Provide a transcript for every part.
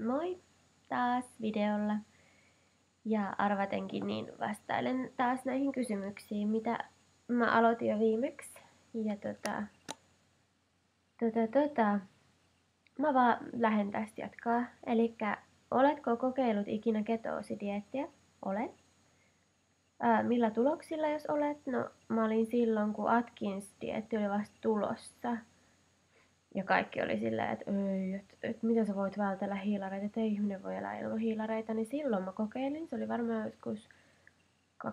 Moi taas videolla. Ja arvatenkin niin vastailen taas näihin kysymyksiin, mitä mä aloitin jo viimeksi. Ja mä vaan lähden tästä jatkaa. Elikkä, oletko kokeillut ikinä ketoosidiettiä? Olet. Millä tuloksilla jos olet? No mä olin silloin, kun Atkins-dieetti oli vasta tulossa. Ja kaikki oli silleen, että ei, että miten sä voit vältellä hiilareita, että ei ihminen voi elää ilman hiilareita. Niin silloin mä kokeilin, se oli varmaan joskus 2006-2007.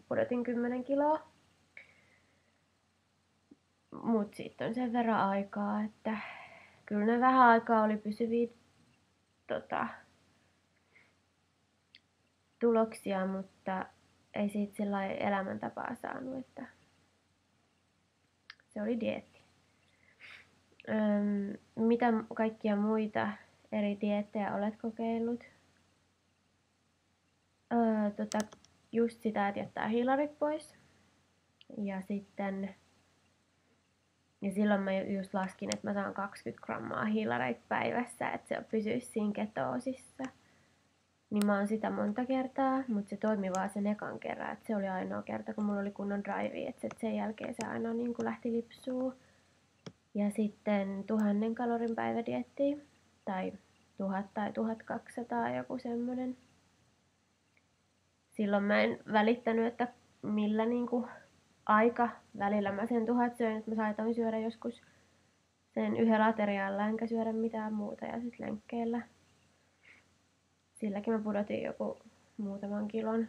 Pudotin 10 kiloa. Mut sitten on sen verran aikaa, että kyllä ne vähän aikaa oli pysyviä tuloksia, mutta ei siitä sellainen elämäntapaa saanut, että se oli dieetti. Mitä kaikkia muita eri dieettejä olet kokeillut? Just sitä, että jättää hiilarit pois. Ja sitten silloin mä just laskin, että mä saan 20 grammaa hiilareita päivässä, että se pysyisi siinä ketoosissa. Niin mä oon sitä monta kertaa, mutta se toimi vaan sen ekan kerran. Että se oli ainoa kerta, kun mulla oli kunnon drive, että sen jälkeen se aina niin kuin lähti lipsuun. Ja sitten 1000 kalorin päivädieettiä, tai 1000 tai 1200, joku semmonen. Silloin mä en välittänyt, että millä niinku aika välillä mä sen 1000 söin, että mä saatoin syödä joskus sen yhdellä aterialla, enkä syödä mitään muuta ja sit lenkkeillä. Silläkin mä pudotin joku muutaman kilon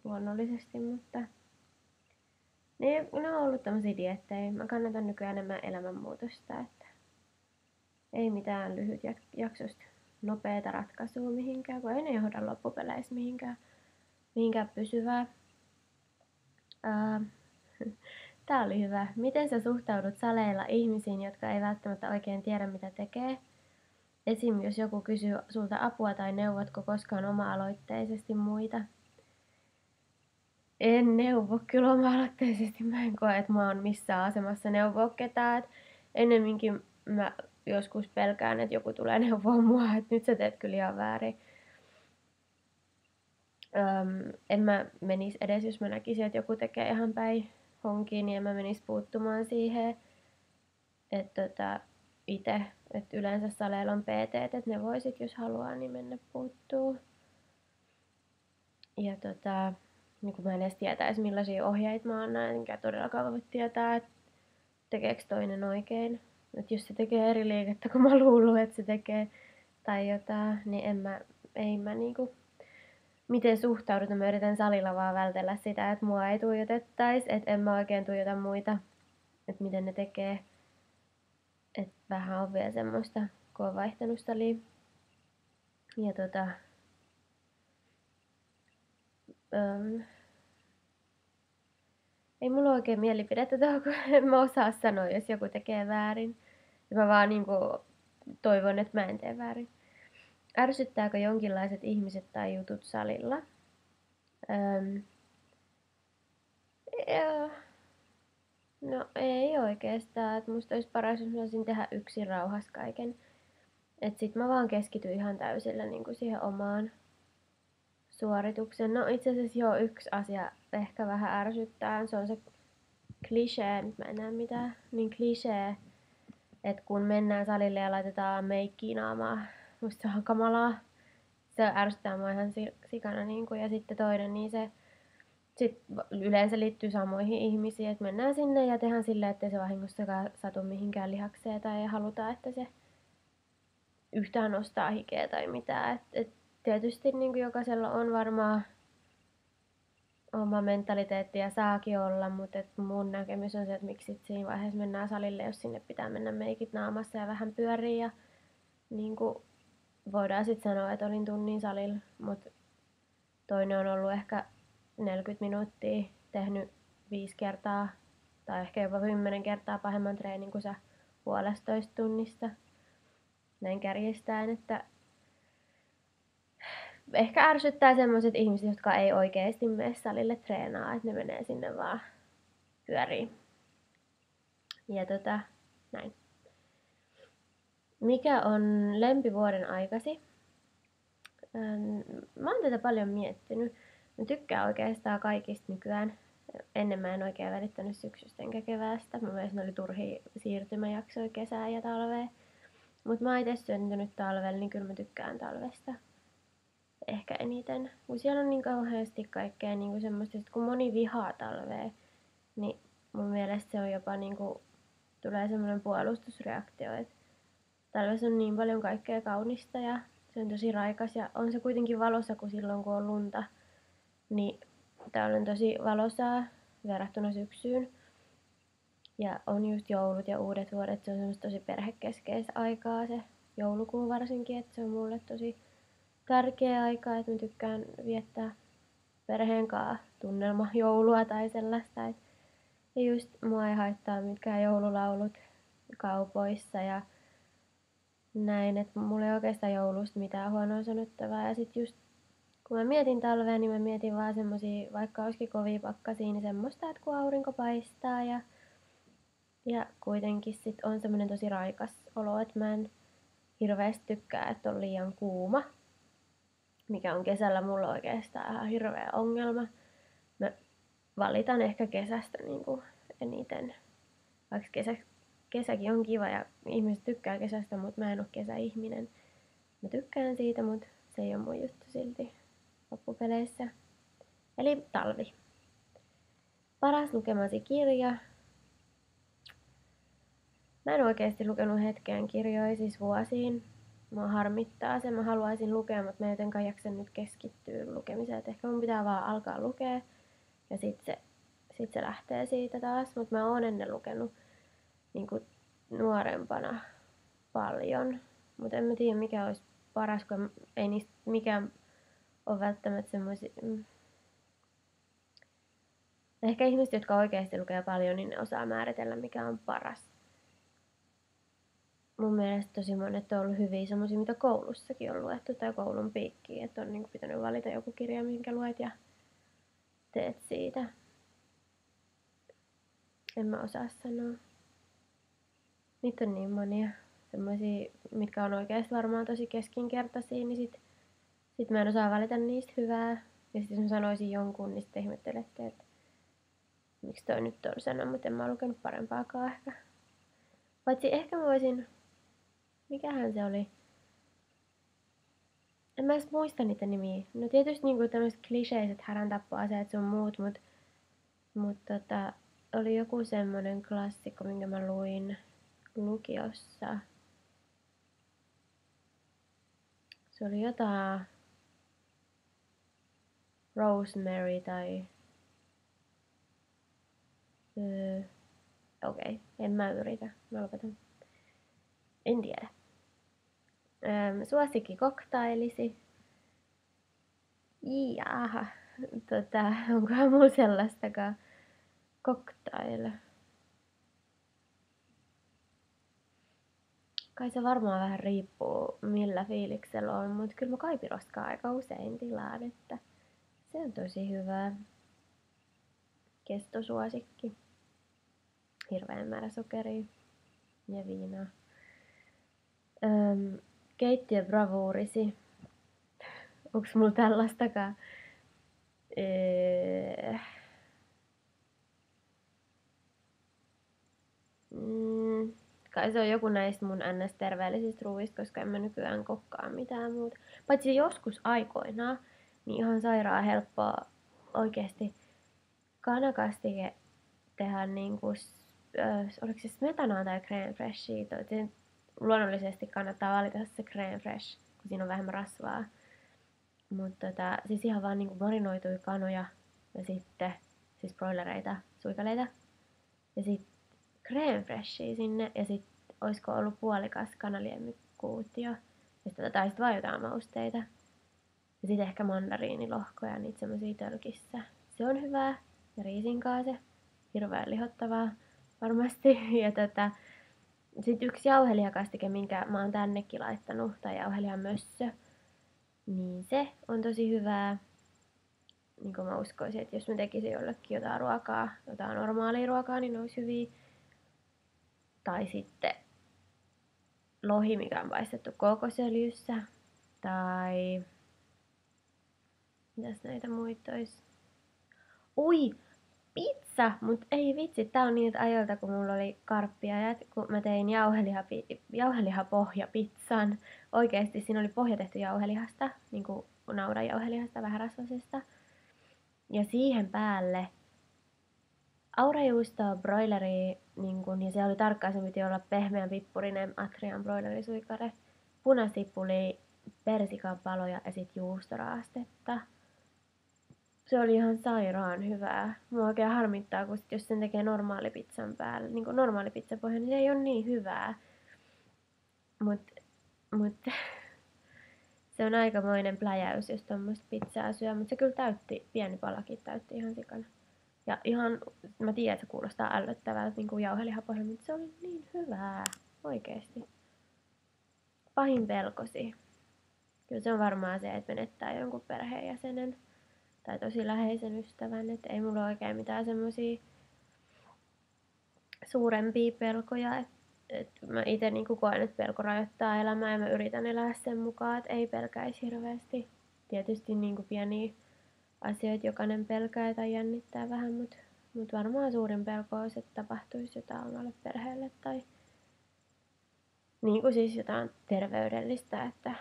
luonnollisesti, mutta ne on ollut tämmösiä dieettejä. Mä kannatan nykyään enemmän elämänmuutosta, että ei mitään lyhytjaksoista nopeata ratkaisua mihinkään, kun ei ne johda loppupeleissä mihinkään pysyvää. Tää oli hyvä. Miten sä suhtaudut saleilla ihmisiin, jotka ei välttämättä oikein tiedä mitä tekee? Esim. Jos joku kysyy sulta apua tai neuvotko koskaan oma-aloitteisesti muita? En neuvo kyllä oma-aloitteisesti. Mä en koe, että mä oon missään asemassa neuvoa ketään. Ennemminkin mä joskus pelkään, että joku tulee neuvoa mua, että nyt sä teet kyllä ihan väärin. En mä menis edes, jos mä näkisin, että joku tekee ihan päin honkiin, niin en mä menis puuttumaan siihen. Että itse, että yleensä saleilla on PT, että ne voisit, jos haluaa, niin mennä puuttuu. Ja niin kun mä en edes tietäisi, millaisia ohjeita mä annan, enkä todellakaan voi tietää, että tekeekö toinen oikein. Että jos se tekee eri liikettä, kun mä luullut, että se tekee tai jotain, niin ei mä niinku miten suhtaudut, mä yritän salilla vaan vältellä sitä, että mua ei tuijotettaisi, että en mä oikein tuijota muita, että miten ne tekee. Että vähän on vielä semmoista, kun on vaihtanut salia. Ja ei mulla oikein mielipidettä tuohon, kun en mä osaa sanoa, jos joku tekee väärin. Ja mä vaan niinku toivon, että mä en tee väärin. Ärsyttääkö jonkinlaiset ihmiset tai jutut salilla? No ei oikeastaan. Et musta olisi paras, jos mä saisin tehdä yksin rauhassa kaiken. Et sit mä vaan keskityn ihan täysillä niinku siihen omaan suoritukseen. No itse asiassa joo, yksi asia ehkä vähän ärsyttää. Se on se klisee, nyt mä en näe mitään, niin klisee, että kun mennään salille ja laitetaan meikkiä naamaa, musta se on kamalaa. Se ärsyttää mua ihan sikana niinku. Ja sitten toinen, niin se sit yleensä liittyy samoihin ihmisiin, että mennään sinne ja tehdään silleen, ettei se vahingossakaan satu mihinkään lihakseen tai ei haluta, että se yhtään nostaa hikeä tai mitään. Et tietysti niin kuin jokaisella on varmaan oma mentaliteetti ja saakin olla, mutta mun näkemys on se, että miksi siinä vaiheessa mennään salille, jos sinne pitää mennä meikit naamassa ja vähän pyöriä. Ja niin kuin voidaan sitten sanoa, että olin tunnin salilla, mutta toinen on ollut ehkä 40 minuuttia, tehnyt 5 kertaa tai ehkä jopa 10 kertaa pahemman treenin kuin sä 1,5 tunnista. Näin kärjistäen, että ehkä ärsyttää semmoiset ihmiset, jotka ei oikeasti mene salille treenaa, että ne menee sinne vaan pyöriin. Ja näin. Mikä on lempivuoden aikasi? Mä oon tätä paljon miettinyt. Mä tykkään oikeastaan kaikista nykyään. Ennen mä en oikein välittänyt syksystä enkä keväästä. Mun mielestä ne oli turhia siirtymäjaksoja kesää ja talvea. Mut mä oon itse syntynyt talvella, niin kyllä mä tykkään talvesta ehkä eniten. Kun siellä on niin kauheasti kaikkea niin semmoista, kun moni vihaa talvea, niin mun mielestä se on jopa niinku, tulee semmoinen puolustusreaktio, että talvessa on niin paljon kaikkea kaunista ja se on tosi raikas ja on se kuitenkin valossa kuin silloin kun on lunta. Niin täällä on tosi valosaa verrattuna syksyyn. Ja on just joulut ja uudet vuodet, se on semmoista tosi perhekeskeistä aikaa se joulukuu varsinkin, että se on mulle tosi tärkeä aika, että mä tykkään viettää perheen kanssa tunnelma joulua tai sellaista. Ja just mua ei haittaa mitkään joululaulut kaupoissa ja näin, että mulla ei oikeastaan joulusta mitään huonoa sanottavaa. Ja sit just kun mä mietin talvea, niin mä mietin vaan semmosia, vaikka olisikin kovia pakkasia, niin semmoista, että kun aurinko paistaa ja kuitenkin sit on semmoinen tosi raikas olo, että mä en hirveästi tykkää, että on liian kuuma, mikä on kesällä mulla oikeastaan ihan hirveä ongelma. Mä valitan ehkä kesästä niin kuin eniten, vaikka kesäkin on kiva ja ihmiset tykkää kesästä, mutta mä en ole kesäihminen. Mä tykkään siitä, mutta se ei ole mun juttu silti loppupeleissä. Eli talvi. Paras lukemasi kirja. Mä en oikeesti lukenut hetkeen kirjoja, siis vuosiin. Mua harmittaa se, mä haluaisin lukea, mutta mä en jotenkaan jaksa nyt keskittyä lukemiseen. Et ehkä mun pitää vaan alkaa lukea ja sit se lähtee siitä taas. Mutta mä oon ennen lukenut niin kuin nuorempana paljon. Mutta en mä tiedä mikä olisi paras, kun ei niistä mikään ole välttämättä semmoisia. Ehkä ihmiset, jotka oikeasti lukee paljon, niin ne osaa määritellä mikä on paras. Mun mielestä tosi monet on ollut hyviä semmosia, mitä koulussakin on luettu tai koulun piikkiin, että on niinku pitänyt valita joku kirja, minkä luet ja teet siitä. En mä osaa sanoa. Niitä on niin monia semmosia, mitkä on oikeasti varmaan tosi keskinkertaisia, niin sit mä en osaa valita niistä hyvää. Ja sit jos mä sanoisin jonkun, niin sitten ihmettelette, että miksi toi nyt on sana, mutta en mä lukenut parempaakaan ehkä. Paitsi ehkä mä voisin, mikähän se oli? En mä edes muista niitä nimiä. No tietysti niinku tämmöiset kliseiset häräntappua-aseet sun muut, mut oli joku semmonen klassikko, minkä mä luin lukiossa. Se oli jotain Rosemary tai okei, en mä yritä. Mä lopetan. En tiedä. Suosikki koktailisi. Jaha. Onkohan mulla sellaistakaan cocktail. Kai se varmaan vähän riippuu millä fiiliksellä on, mutta kyllä mä kaipiroskaa aika usein tilaan, että se on tosi hyvä kestosuosikki. Hirveän määrä sokeria ja viinaa. Keittiöbravuurisi. Onks mulla tällaistakaan? Kai se on joku näistä mun ns-terveellisistä ruuista, koska en mä nykyään kokkaa mitään muuta. Paitsi joskus aikoinaan, niin ihan sairaan helppoa oikeesti kanakastike tehdä niinku, oliko se smetanaa tai crème freshia. Luonnollisesti kannattaa valita se crème fresh, kun siinä on vähemmän rasvaa. Mutta siis ihan vaan niinku marinoituja kanoja ja sitten siis broilereita, suikaleita. Ja sitten crème freshia sinne ja sitten olisiko ollut puolikas kanaliemikuutio. Ja sitten tai sitten vaan jotain mausteita. Ja sitten ehkä mandariinilohkoja, niitä semmosia tölkissä. Se on hyvää. Ja riisinkaase. Hirveän lihottavaa varmasti. Ja sitten yksi jauhelihakastike, minkä mä oon tännekin laittanut, tai jauhelihamössö. Niin se on tosi hyvää. Niin kuin mä uskoisin, että jos mä tekisin jollekin jotain ruokaa, jotain normaalia ruokaa, niin ne olisi hyviä. Tai sitten lohi, mikä on paistettu kookosöljyssä. Tai mitäs näitä muita olisi? Ui, pizza! Mut ei vitsi, tää on niitä ajoilta, kun mulla oli karppiajat, kun mä tein jauhelihapohjapizzan. Oikeesti siinä oli pohja tehty jauhelihasta, niinku naudanjauhelihasta, vähän rasvasesta. Ja siihen päälle aurajuustoa, broileria, niin kun, ja se oli tarkkaan, se piti olla pehmeän pippurinen Atrian broilerisuikare, punasipuli, persikapaloja ja sit juustoraastetta. Se oli ihan sairaan hyvää. Mua oikein harmittaa, kun jos sen tekee normaali pizzan päälle, niin kuin normaali pizzapohja, niin se ei ole niin hyvää. Mut se on aikamoinen pläjäys, jos tommoista pizzaa syö, mutta se kyllä pieni palakin täytti ihan sikana. Ja ihan, mä tiedän, että se kuulostaa ällöttävältä niin kuin jauhelihapohja, mutta se oli niin hyvää, oikeesti. Pahin pelkosi. Kyllä se on varmaan se, että menettää jonkun perheenjäsenen tai tosi läheisen ystävän, että ei mulla oikein mitään semmosia suurempia pelkoja, että mä ite niinku koen, että pelko rajoittaa elämää ja mä yritän elää sen mukaan, että ei pelkäisi hirveästi. Tietysti niinku pieniä asioita jokainen pelkää tai jännittää vähän, mut varmaan suurin pelko on, että tapahtuisi jotain omalle perheelle tai niinku siis jotain terveydellistä, että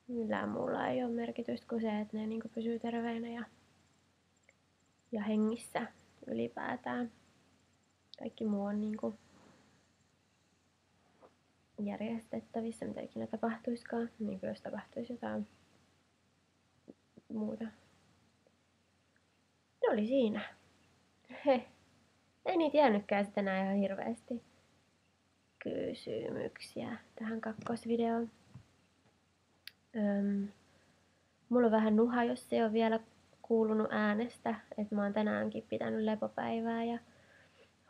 millään muulla ei ole merkitystä kuin se, että ne niinku pysyy terveinä ja hengissä ylipäätään. Kaikki muu on niinku järjestettävissä, mitä ikinä tapahtuiskaan, niin jos tapahtuisi jotain muuta. Ne oli siinä. He. Ei niitä jäänytkään sitten enää ihan hirveästi kysymyksiä tähän kakkosvideoon. Mulla on vähän nuha, jos se on vielä kuulunut äänestä, että mä oon tänäänkin pitänyt lepopäivää ja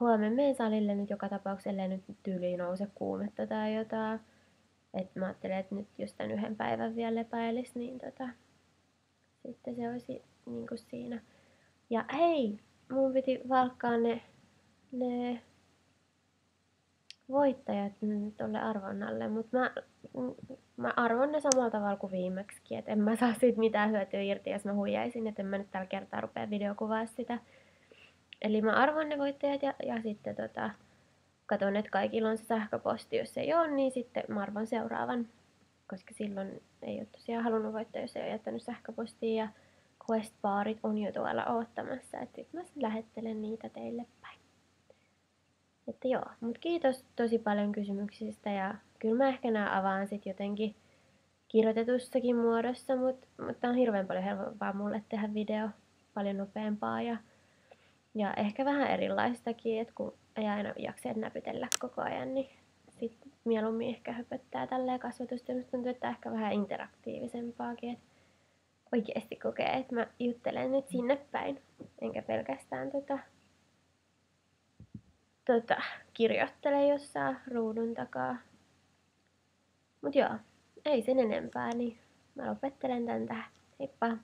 huomenna menen salille nyt joka tapauksessa, nyt tyyliin nouse kuumetta tai jotain. Et mä ajattelen, että nyt jos tän yhden päivän vielä lepäilis, niin sitten se olisi niinku siinä. Ja hei, mun piti valkkaa ne voittajat tolle arvonnalle, mutta mä arvon ne samalla tavalla kuin viimeksikin, että en mä saa siitä mitään hyötyä irti, jos mä huijaisin, että en mä nyt tällä kertaa rupea videokuvaa sitä. Eli mä arvon ne voittajat ja sitten katon, että kaikilla on se sähköposti, jos ei ole, niin sitten mä arvon seuraavan, koska silloin ei ole tosiaan halunnut voittaa, jos ei ole jättänyt sähköpostia ja quest-baarit on jo tuolla oottamassa, että sit mä lähettelen niitä teille päin. Että joo, mut kiitos tosi paljon kysymyksistä ja kyllä mä ehkä nää avaan sit jotenkin kirjoitetussakin muodossa, mutta on hirveän paljon helpompaa mulle tehdä video paljon nopeampaa ja ehkä vähän erilaistakin, että kun ei aina jaksa näpytellä koko ajan, niin sit mieluummin ehkä höpöttää tälleen kasvatusta. Musta tuntuu, että ehkä vähän interaktiivisempaakin, että oikeesti kokee, että mä juttelen nyt sinne päin, enkä pelkästään kirjoittele jossain ruudun takaa. Mut joo, ei sen enempää, niin mä lopettelen tän tähän. Heippa!